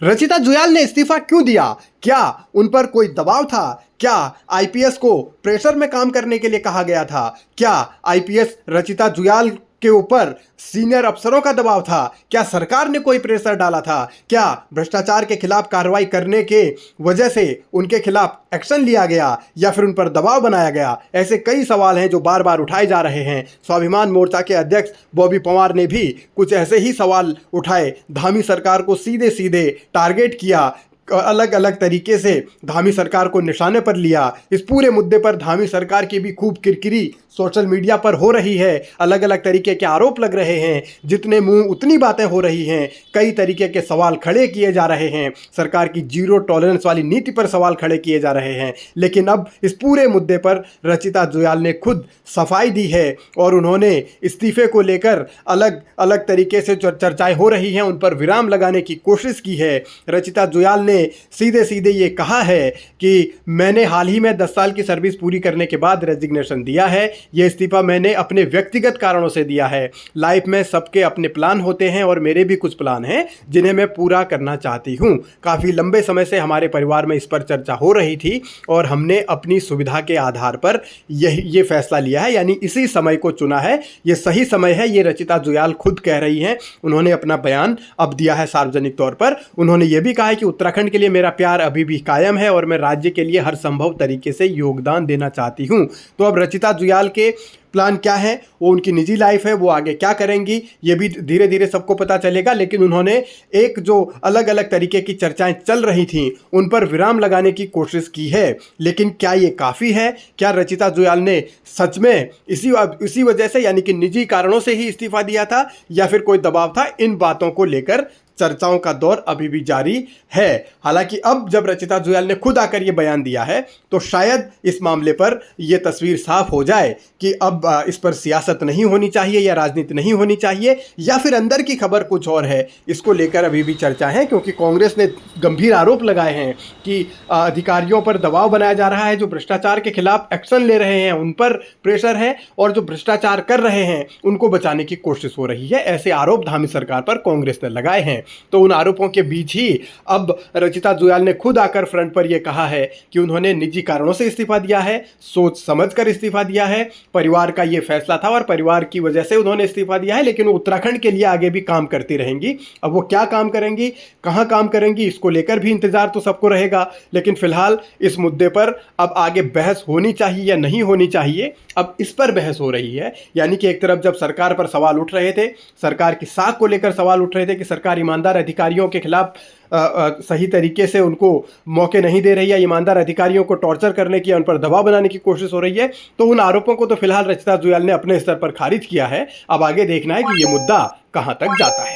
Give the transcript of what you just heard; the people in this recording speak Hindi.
रचिता जुयाल ने इस्तीफा क्यों दिया? क्या उन पर कोई दबाव था? क्या आईपीएस को प्रेशर में काम करने के लिए कहा गया था? क्या आईपीएस रचिता जुयाल के ऊपर सीनियर अफसरों का दबाव था? क्या सरकार ने कोई प्रेशर डाला था? क्या भ्रष्टाचार के खिलाफ कार्रवाई करने के वजह से उनके खिलाफ एक्शन लिया गया या फिर उन पर दबाव बनाया गया? ऐसे कई सवाल हैं जो बार बार उठाए जा रहे हैं। स्वाभिमान मोर्चा के अध्यक्ष बॉबी पवार ने भी कुछ ऐसे ही सवाल उठाए, धामी सरकार को सीधे सीधे टारगेट किया, अलग अलग तरीके से धामी सरकार को निशाने पर लिया। इस पूरे मुद्दे पर धामी सरकार की भी खूब किरकिरी सोशल मीडिया पर हो रही है। अलग अलग तरीके के आरोप लग रहे हैं, जितने मुंह उतनी बातें हो रही हैं। कई तरीके के सवाल खड़े किए जा रहे हैं, सरकार की जीरो टॉलरेंस वाली नीति पर सवाल खड़े किए जा रहे हैं। लेकिन अब इस पूरे मुद्दे पर रचिता जुयाल ने खुद सफाई दी है और उन्होंने इस्तीफे को लेकर अलग अलग तरीके से चर्चाएं हो रही हैं, उन पर विराम लगाने की कोशिश की है। रचिता जुयाल ने सीधे सीधे ये कहा है कि मैंने हाल ही में 10 साल की सर्विस पूरी करने के बाद रेजिग्नेशन दिया है। ये इस्तीफा मैंने अपने व्यक्तिगत कारणों से दिया है। लाइफ में सबके अपने प्लान होते हैं और मेरे भी कुछ प्लान हैं जिन्हें मैं पूरा करना चाहती हूँ। काफ़ी लंबे समय से हमारे परिवार में इस पर चर्चा हो रही थी और हमने अपनी सुविधा के आधार पर ये फैसला लिया है, यानी इसी समय को चुना है। ये सही समय है, ये रचिता जुयाल खुद कह रही हैं। उन्होंने अपना बयान अब दिया है सार्वजनिक तौर पर। उन्होंने ये भी कहा है कि उत्तराखंड के लिए मेरा प्यार अभी भी कायम है और मैं राज्य के लिए हर संभव तरीके से योगदान देना चाहती हूँ। तो अब रचिता जुयाल के प्लान क्या है, वो उनकी निजी लाइफ है, वो आगे क्या करेंगी ये भी धीरे धीरे सबको पता चलेगा। लेकिन उन्होंने एक जो अलग अलग तरीके की चर्चाएं चल रही थीं उन पर विराम लगाने की कोशिश की है। लेकिन क्या ये काफ़ी है? क्या रचिता जुयाल ने सच में इसी वजह से, यानी कि निजी कारणों से ही इस्तीफा दिया था या फिर कोई दबाव था? इन बातों को लेकर चर्चाओं का दौर अभी भी जारी है। हालांकि अब जब रचिता जुयाल ने खुद आकर ये बयान दिया है तो शायद इस मामले पर यह तस्वीर साफ हो जाए कि अब इस पर सियासत नहीं होनी चाहिए या राजनीति नहीं होनी चाहिए, या फिर अंदर की खबर कुछ और है। इसको लेकर अभी भी चर्चा है, क्योंकि कांग्रेस ने गंभीर आरोप लगाए हैं कि अधिकारियों पर दबाव बनाया जा रहा है, जो भ्रष्टाचार के खिलाफ एक्शन ले रहे हैं उन पर प्रेशर है और जो भ्रष्टाचार कर रहे हैं उनको बचाने की कोशिश हो रही है। ऐसे आरोप धामी सरकार पर कांग्रेस ने लगाए हैं। तो उन आरोपों के बीच ही अब रचिता जुयाल ने खुद आकर फ्रंट पर यह कहा है कि उन्होंने निजी कारणों से इस्तीफा दिया है, सोच समझकर इस्तीफा दिया है, परिवार का यह फैसला था और परिवार की वजह से उन्होंने इस्तीफा दिया है। लेकिन वो उत्तराखंड के लिए आगे भी काम करती रहेंगी। अब वो क्या काम करेंगी, कहां काम करेंगी, इसको लेकर भी इंतजार तो सबको रहेगा। लेकिन फिलहाल इस मुद्दे पर अब आगे बहस होनी चाहिए या नहीं होनी चाहिए, अब इस पर बहस हो रही है। यानी कि एक तरफ जब सरकार पर सवाल उठ रहे थे, सरकार की साख को लेकर सवाल उठ रहे थे कि सरकार ईमानदार अधिकारियों के खिलाफ सही तरीके से उनको मौके नहीं दे रही है, ईमानदार अधिकारियों को टॉर्चर करने की, उन पर दबाव बनाने की कोशिश हो रही है, तो उन आरोपों को तो फिलहाल रचिता जुयाल ने अपने स्तर पर खारिज किया है। अब आगे देखना है कि ये मुद्दा कहां तक जाता है।